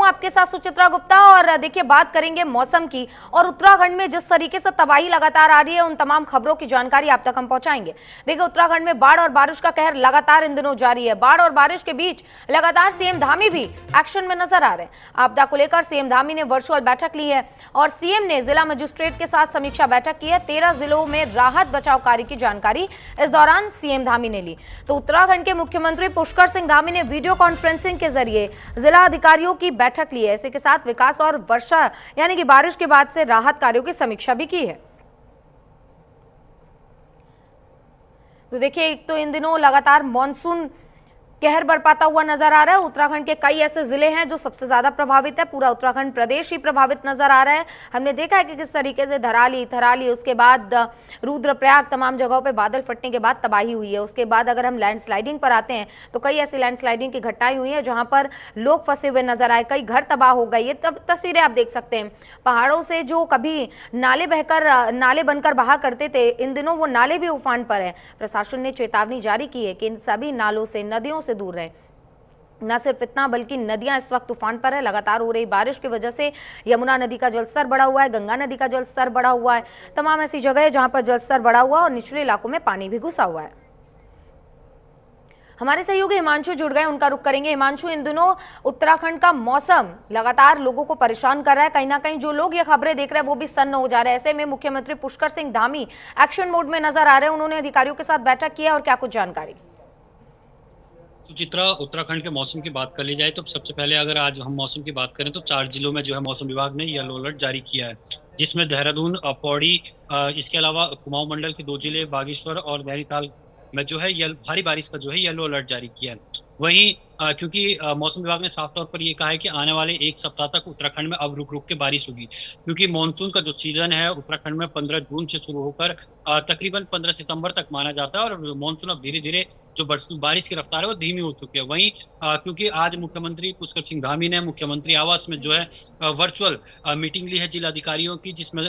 आपके साथ सुचित्रा गुप्ता। और देखिए, बात करेंगे मौसम की, और उत्तराखंड में जिस तरीके से तबाही लगातार आ रही है, उन तमाम खबरों की जानकारी आप तक हम पहुंचाएंगे। देखिए, उत्तराखंड में बाढ़ और बारिश का कहर लगातार इन दिनों जारी है। बाढ़ और बारिश के बीच लगातार सीएम धामी भी एक्शन में नजर आ रहे हैं। आपदा को लेकर सीएम धामी ने वर्चुअल बैठक ली है और सीएम ने जिला मजिस्ट्रेट के साथ समीक्षा बैठक की है। 13 जिलों में राहत बचाव कार्य की जानकारी इस दौरान सीएम धामी ने ली। तो उत्तराखंड के मुख्यमंत्री पुष्कर सिंह धामी ने वीडियो कॉन्फ्रेंसिंग के जरिए जिला अधिकारियों की बैठक ली है। इसी के साथ विकास और वर्षा यानी कि बारिश के बाद से राहत कार्यों की समीक्षा भी की है। तो देखिए, एक तो इन दिनों लगातार मॉनसून कहर बरपाता हुआ नजर आ रहा है। उत्तराखंड के कई ऐसे जिले हैं जो सबसे ज्यादा प्रभावित है। पूरा उत्तराखंड प्रदेश ही प्रभावित नजर आ रहा है। हमने देखा है कि किस तरीके से थराली, उसके बाद रुद्रप्रयाग, तमाम जगहों पे बादल फटने के बाद तबाही हुई है। उसके बाद अगर हम लैंडस्लाइडिंग पर आते हैं तो कई ऐसी लैंडस्लाइडिंग की घटनाएं हुई है जहां पर लोग फंसे हुए नजर आए, कई घर तबाह हो गए। ये तस्वीरें आप देख सकते हैं। पहाड़ों से जो कभी नाले बनकर बहा करते थे, इन दिनों वो नाले भी उफान पर है। प्रशासन ने चेतावनी जारी की है कि इन सभी नालों से, नदियों से दूर रहें। न सिर्फ इतना, बल्कि नदियां इस वक्त तूफान पर है। लगातार हो रही बारिश की वजह से यमुना नदी का जलस्तर बढ़ा हुआ है, गंगा नदी का जलस्तर बढ़ा हुआ है। तमाम ऐसी जगह है जहां पर जलस्तर बढ़ा हुआ है और निचले इलाकों में पानी भी घुसा हुआ है। हमारे सहयोगी हिमांशु जुड़ गए, उनका रुख करेंगे। हिमांशु, इन दिनों उत्तराखंड का मौसम लगातार लोगों को परेशान कर रहा है। कहीं ना कहीं जो लोग ये खबरें देख रहे हैं वो भी सन्न हो जा रहे हैं। ऐसे में मुख्यमंत्री पुष्कर सिंह धामी एक्शन मोड में नजर आ रहे हैं। उन्होंने अधिकारियों के साथ बैठक की है, और क्या कुछ जानकारी? सुचित्रा, उत्तराखंड के मौसम की बात कर ली जाए तो सबसे पहले अगर आज हम मौसम की बात करें तो 4 जिलों में जो है मौसम विभाग ने येलो अलर्ट जारी किया है, जिसमें देहरादून, पौड़ी, इसके अलावा कुमाऊं मंडल के 2 जिले बागेश्वर और नैनीताल में जो है भारी बारिश का जो है येलो अलर्ट जारी किया है। वहीं क्योंकि मौसम विभाग ने साफ तौर पर ये कहा है कि आने वाले 1 सप्ताह तक उत्तराखंड में अब रुक रुक के बारिश होगी, क्योंकि मानसून का जो सीजन है उत्तराखंड में 15 जून से शुरू होकर तकरीबन 15 सितंबर तक माना जाता है, और मानसून अब धीरे धीरे जो बारिश की रफ्तार है वो धीमी हो चुकी है। वहीं क्योंकि आज मुख्यमंत्री पुष्कर सिंह धामी ने मुख्यमंत्री आवास में जो है वर्चुअल मीटिंग ली है जिलाधिकारियों की, जिसमें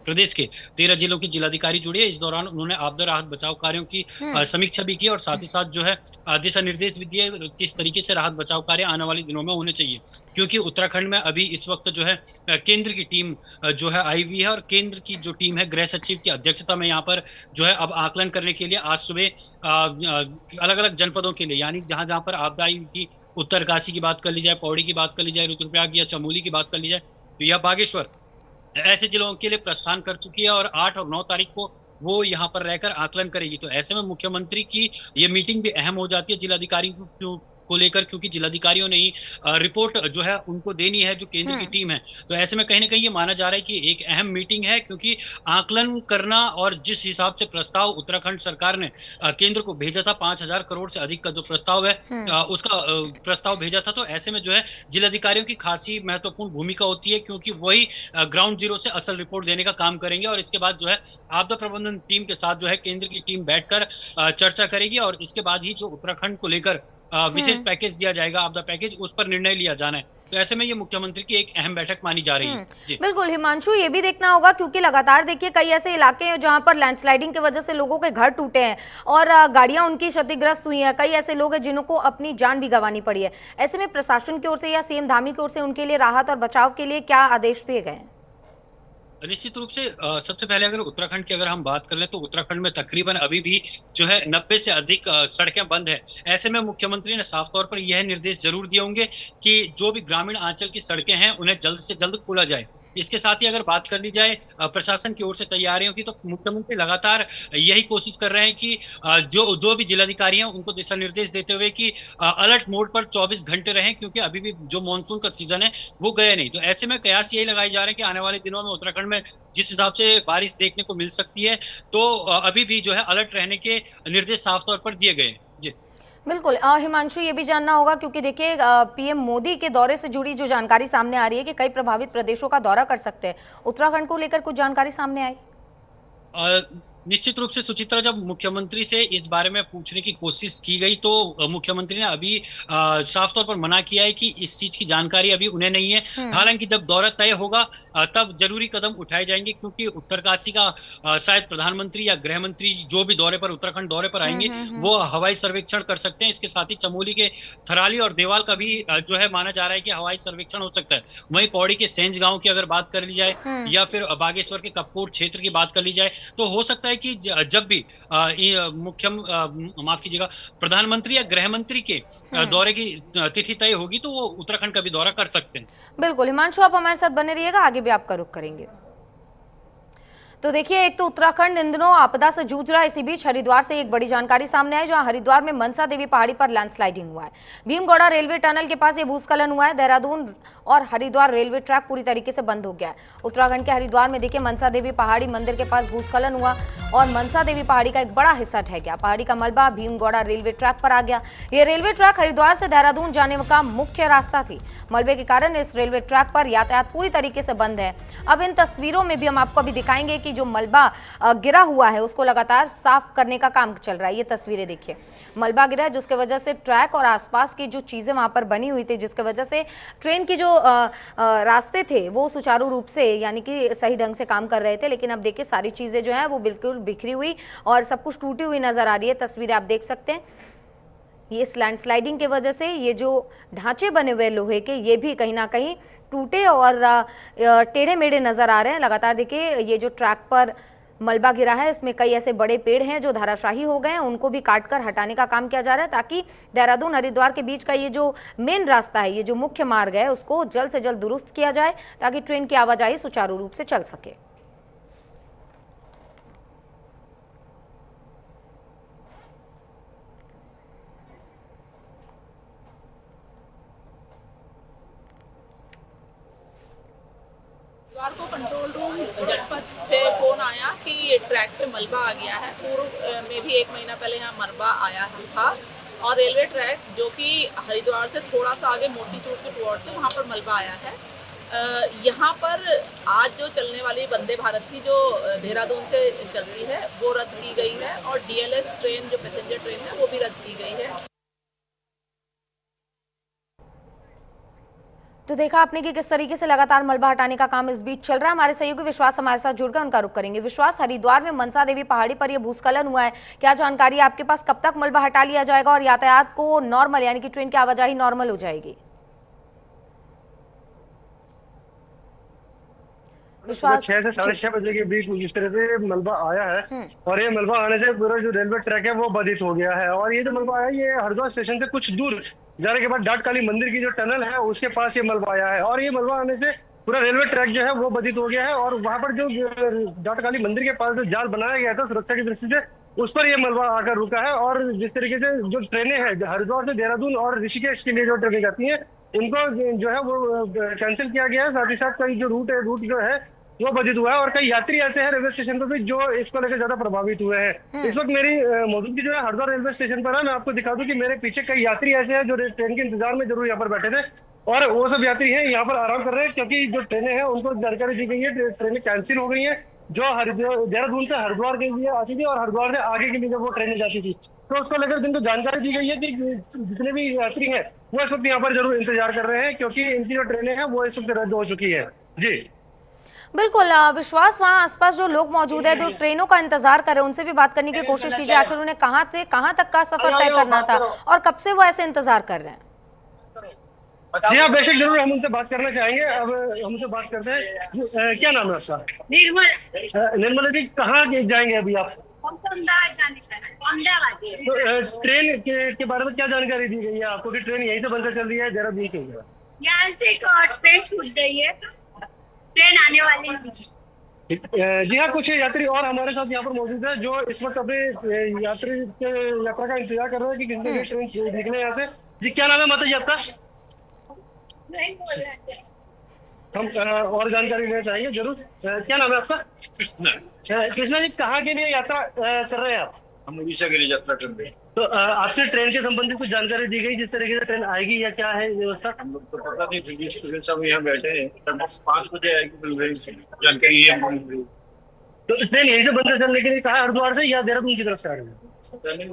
प्रदेश के 13 जिलों के जिलाधिकारी जुड़े। इस दौरान उन्होंने आपदा राहत बचाव कार्यों की समीक्षा भी की और साथ ही साथ जो है दिशा निर्देश भी दिए किस तरीके से राहत बचाव कार्य आने वाले दिनों में होने चाहिए, क्योंकि उत्तराखंड में अभी इस वक्त जो है केंद्र की टीम जो है आई हुई है, और केंद्र की जो टीम है गृह सचिव की अध्यक्षता में यहाँ पर जो है अब आकलन करने के लिए आज सुबह अलग अलग जनपदों के लिए, यानी जहां जहां पर आपदा आई थी, उत्तरकाशी की बात कर ली जाए, पौड़ी की बात कर ली जाए, रुद्रप्रयाग या चमोली की बात कर ली जाए, तो यह बागेश्वर ऐसे जिलों के लिए प्रस्थान कर चुकी है और 8 और 9 तारीख को वो यहाँ पर रहकर आकलन करेगी। तो ऐसे में मुख्यमंत्री की ये मीटिंग भी अहम हो जाती है जिलाधिकारी को लेकर, क्योंकि जिलाधिकारियों ने ही रिपोर्ट जो है उनको देनी है जो केंद्र की टीम है। तो ऐसे में कहीं ना कहीं ये माना जा रहा है कि एक अहम मीटिंग है, क्योंकि आकलन करना और जिस हिसाब से प्रस्ताव उत्तराखंड सरकार ने केंद्र को भेजा था, 5,000 करोड़ से अधिक का जो प्रस्ताव है उसका प्रस्ताव भेजा था, तो ऐसे में जो है जिलाधिकारियों की खासी महत्वपूर्ण भूमिका होती है, क्योंकि वही ग्राउंड जीरो से असल रिपोर्ट देने का काम करेंगे। और इसके बाद जो है आपदा प्रबंधन टीम के साथ जो है केंद्र की टीम बैठकर चर्चा करेगी, और इसके बाद ही जो उत्तराखंड को लेकर विशेष पैकेज दिया जाएगा, आपदा पैकेज, उस पर निर्णय लिया जाना है। तो ऐसे में ये मुख्यमंत्री की एक अहम बैठक मानी जा रही है। बिल्कुल हिमांशु, ये भी देखना होगा क्योंकि लगातार देखिए कई ऐसे इलाके हैं जहां पर लैंडस्लाइडिंग की वजह से लोगों के घर टूटे हैं और गाड़ियां उनकी क्षतिग्रस्त हुई हैं। कई ऐसे लोग हैं जिनको अपनी जान भी गंवानी पड़ी है। ऐसे में प्रशासन की ओर से या सीएम धामी की ओर से उनके लिए राहत और बचाव के लिए क्या आदेश दिए गए हैं? निश्चित रूप से सबसे पहले अगर उत्तराखंड की अगर हम बात कर लें तो उत्तराखंड में तकरीबन अभी भी जो है 90 से अधिक सड़कें बंद है। ऐसे में मुख्यमंत्री ने साफ तौर पर यह निर्देश जरूर दिए होंगे कि जो भी ग्रामीण आंचल की सड़कें हैं उन्हें जल्द से जल्द खोला जाए। इसके साथ ही अगर बात कर ली जाए प्रशासन की ओर से तैयारियों की, तो मुख्यमंत्री लगातार यही कोशिश कर रहे हैं कि जो भी जिलाधिकारी हैं उनको दिशा निर्देश देते हुए कि अलर्ट मोड पर 24 घंटे रहें, क्योंकि अभी भी जो मानसून का सीजन है वो गया नहीं। तो ऐसे में कयास यही लगाए जा रहे हैं कि आने वाले दिनों में उत्तराखंड में जिस हिसाब से बारिश देखने को मिल सकती है, तो अभी भी जो है अलर्ट रहने के निर्देश साफ तौर पर दिए गए हैं। जी बिल्कुल हिमांशु, ये भी जानना होगा क्योंकि देखिए पीएम मोदी के दौरे से जुड़ी जो जानकारी सामने आ रही है कि कई प्रभावित प्रदेशों का दौरा कर सकते हैं, उत्तराखंड को लेकर कुछ जानकारी सामने आई? निश्चित रूप से सुचित्रा, जब मुख्यमंत्री से इस बारे में पूछने की कोशिश की गई तो मुख्यमंत्री ने अभी साफ तौर पर मना किया है कि इस चीज की जानकारी अभी उन्हें नहीं है। हालांकि जब दौरा तय होगा तब जरूरी कदम उठाए जाएंगे, क्योंकि उत्तरकाशी का शायद प्रधानमंत्री या गृह मंत्री जो भी दौरे पर, उत्तराखंड दौरे पर आएंगे, वो हवाई सर्वेक्षण कर सकते हैं। इसके साथ ही चमोली के थराली और देवाल का भी जो है माना जा रहा है कि हवाई सर्वेक्षण हो सकता है। वहीं पौड़ी के सेंज गांव की अगर बात कर ली जाए या फिर बागेश्वर के कपकोट क्षेत्र की बात कर ली जाए, तो हो सकता है कि जब भी माफ कीजिएगा, प्रधानमंत्री या गृह मंत्री के दौरे की तिथि तय होगी तो वो उत्तराखंड का भी दौरा कर सकते हैं। बिल्कुल हिमांशु, आप हमारे साथ बने रहिएगा, आगे भी आपका रुख करेंगे। तो देखिए, एक तो उत्तराखंड इन दिनों आपदा से जूझ रहा है, इसी बीच हरिद्वार से एक बड़ी जानकारी सामने आई, जहां हरिद्वार में मनसा देवी पहाड़ी पर लैंडस्लाइडिंग हुआ है। भीमगौड़ा रेलवे टनल के पास ये भूस्खलन हुआ है। देहरादून और हरिद्वार रेलवे ट्रैक पूरी तरीके से बंद हो गया है। उत्तराखंड के हरिद्वार में देखिए, मनसा देवी पहाड़ी मंदिर के पास भूस्खलन हुआ और मनसा देवी पहाड़ी का एक बड़ा हिस्सा ढह गया। पहाड़ी का मलबा भीमगौड़ा रेलवे ट्रैक पर आ गया। ये रेलवे ट्रैक हरिद्वार से देहरादून जाने का मुख्य रास्ता थी। मलबे के कारण इस रेलवे ट्रैक पर यातायात पूरी तरीके से बंद है। अब इन तस्वीरों में भी हम आपको अभी दिखाएंगे कि जो मलबा गिरा हुआ है उसको लगातार साफ करने का काम चल रहा है। ये तस्वीरें देखिए, मलबा गिरा है जिसके वजह से ट्रैक और आसपास की जो चीजें वहां पर बनी हुई थी, जिसके वजह से ट्रेन की जो रास्ते थे वो सुचारू रूप से यानी कि सही ढंग से काम कर रहे थे। लेकिन अब देखिए, सारी चीजें जो है वो बिल्कुल बिखरी हुई और सब कुछ टूटी हुई नजर आ रही है। तस्वीरें आप देख सकते हैं, ये इस लैंडस्लाइडिंग की वजह से ये जो ढांचे बने हुए लोहे के, ये भी कहीं ना कहीं टूटे और टेढ़े मेढ़े नजर आ रहे हैं। लगातार देखिए, ये जो ट्रैक पर मलबा गिरा है इसमें कई ऐसे बड़े पेड़ हैं जो धाराशाही हो गए हैं, उनको भी काटकर हटाने का काम किया जा रहा है, ताकि देहरादून हरिद्वार के बीच का ये जो मेन रास्ता है, ये जो मुख्य मार्ग है, उसको जल्द से जल्द दुरुस्त किया जाए ताकि ट्रेन की आवाजाही सुचारू रूप से चल सके। को कंट्रोल रूम जनपद से फोन आया कि ट्रैक पे मलबा आ गया है। पूर्व में भी 1 महीना पहले यहाँ मलबा आया था और रेलवे ट्रैक जो कि हरिद्वार से थोड़ा सा आगे मोतीचूर के टुवर्ड्स से वहाँ पर मलबा आया है। यहाँ पर आज जो चलने वाली वंदे भारत की जो देहरादून से चल रही है वो रद्द की गई है और DLS ट्रेन जो पैसेंजर ट्रेन है वो भी रद्द की गई है। तो देखा आपने कि किस तरीके से लगातार मलबा हटाने का काम इस बीच चल रहा है। हमारे सहयोगी विश्वास हमारे साथ जुड़ गए, उनका रुख करेंगे। विश्वास, हरिद्वार में मनसा देवी पहाड़ी पर यह भूस्खलन हुआ है, क्या जानकारी है आपके पास? कब तक मलबा हटा लिया जाएगा और यातायात को नॉर्मल यानी कि ट्रेन की आवाजाही नॉर्मल हो जाएगी? विश्वास, 6 से 6:30 बजे के बीच जिस तरह से मलबा आया है और ये मलबा आने से पूरा जो रेलवे ट्रैक है वो बाधित हो गया है। और ये जो मलबा आया ये हरिद्वार स्टेशन से कुछ दूर जाने के बाद डाट काली मंदिर की जो टनल है उसके पास ये मलबा आया है और ये मलबा आने से पूरा रेलवे ट्रैक जो है वो बाधित हो गया है। और वहां पर जो डाट काली मंदिर के पास जो जाल बनाया गया था सुरक्षा की दृष्टि से, उस पर ये मलबा आकर रुका है। और जिस तरीके से जो ट्रेनें हैं हरिद्वार से देहरादून और ऋषिकेश के लिए जो ट्रेनें जाती हैं इनको जो है वो कैंसिल किया गया है। साथ ही साथ कई जो रूट जो है वो बाधित हुआ है और कई यात्री ऐसे हैं रेलवे स्टेशन पर भी जो इसको लेकर ज्यादा प्रभावित हुए हैं। इस वक्त मेरी मौजूदगी जो है हरिद्वार रेलवे स्टेशन पर है। मैं आपको दिखा दूं कि मेरे पीछे कई यात्री ऐसे हैं जो ट्रेन के इंतजार में जरूर यहाँ पर बैठे थे और वो सब यात्री हैं यहाँ पर आराम कर रहे हैं, क्योंकि जो ट्रेनें हैं उनको जानकारी दी गई है ट्रेनें कैंसिल हो गई है जो देहरादून से हरिद्वार के लिए आती थी और हरिद्वार से आगे के लिए जब वो ट्रेनें जाती थी तो उसको लेकर जिनको जानकारी दी गई है कि जितने भी यात्री हैं वो इस वक्त यहाँ पर जरूर इंतजार कर रहे हैं, क्योंकि इनकी जो ट्रेनें हैं वो इस वक्त रद्द हो चुकी है। जी बिल्कुल विश्वास, वहाँ आसपास जो लोग मौजूद है जो ट्रेनों का इंतजार कर रहे हैं उनसे भी बात करने की कोशिश कीजिए, आखिर उन्हें कहाँ से कहाँ तक का सफर तय करना था और कब से वो ऐसे इंतजार कर रहे हैं। जी हाँ, बेशक जरूर हम उनसे बात करना चाहेंगे। अब हम उनसे बात करते हैं। क्या नाम है आपका? निर्मला जी, कहाँ जाएंगे अभी आप? तो ट्रेन के बारे में क्या जानकारी दी गई है आपको कि ट्रेन यहीं से बनकर चल रही है देहरादून से? यहाँ से एक ट्रेन छूट गई है, ट्रेन आने वाली है। जी हाँ, कुछ यात्री और हमारे साथ यहाँ पर मौजूद है जो इस वक्त अपने यात्रा का इंतजार कर रहे हैं कि किसी ट्रेन निकले यहाँ से। जी, क्या नाम है माता जी आपका? नहीं बोल रहे थे। हम और जानकारी लेना चाहेंगे जरूर। क्या नाम है आपका? कृष्णा जी, कहाँ के लिए यात्रा कर रहे हैं आप? हम उड़ीसा के लिए यात्रा कर रहे हैं। तो आपसे ट्रेन के संबंधित कुछ जानकारी दी गई जिस तरीके से ट्रेन आएगी या क्या है व्यवस्था? हम लोग तो पता नहीं, फिर सब यहाँ बैठे हैं। 5 बजे आएगी जानकारी ये मिल रही है। तो ट्रेन यहीं से बंद है सर, लेकिन कहा हरिद्वार से या देहरादून की तरफ से आ रही है?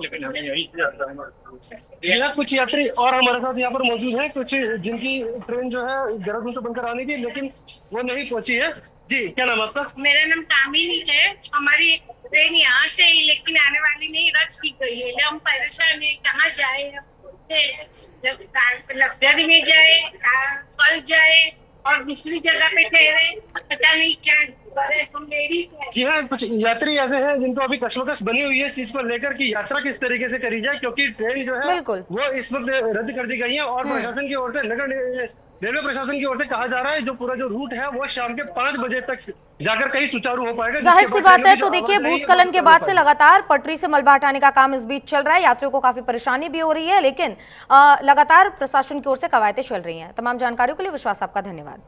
लेकिन हमें यही जाता है। यहाँ कुछ यात्री और हमारे साथ यहाँ पर मौजूद हैं, कुछ जिनकी ट्रेन जो है देहरादून से बनकर आने की, लेकिन वो नहीं पहुंची है। जी, क्या नाम है आपका? मेरा नाम कामिनी है। हमारी ट्रेन यहाँ से ही लेकिन आने वाली नहीं, रद्द की गई है। हम परेशान है, कहाँ जाए, लग्जरी में जाए, कल जाए और दूसरी जगह पे ठहरे, पता नहीं क्या करे। हम लेडीज हैं। जी हाँ, कुछ यात्री ऐसे हैं जिनको अभी कशमकश बनी हुई है इस चीज को लेकर कि यात्रा किस तरीके से करी जाए, क्योंकि ट्रेन जो है बिल्कुल। वो इस वक्त रद्द कर दी गई है और प्रशासन की ओर से रेलवे प्रशासन की ओर से कहा जा रहा है जो पूरा जो रूट है वो शाम के 5 बजे तक जाकर कहीं सुचारू हो पाएगा। जाहिर सी बात है। तो देखिए, आवाजाही भूस्खलन के बाद से लगातार पटरी से मलबा हटाने का काम इस बीच चल रहा है। यात्रियों को काफी परेशानी भी हो रही है, लेकिन लगातार प्रशासन की ओर से कवायदें चल रही हैं। तमाम जानकारियों के लिए विश्वास आपका धन्यवाद।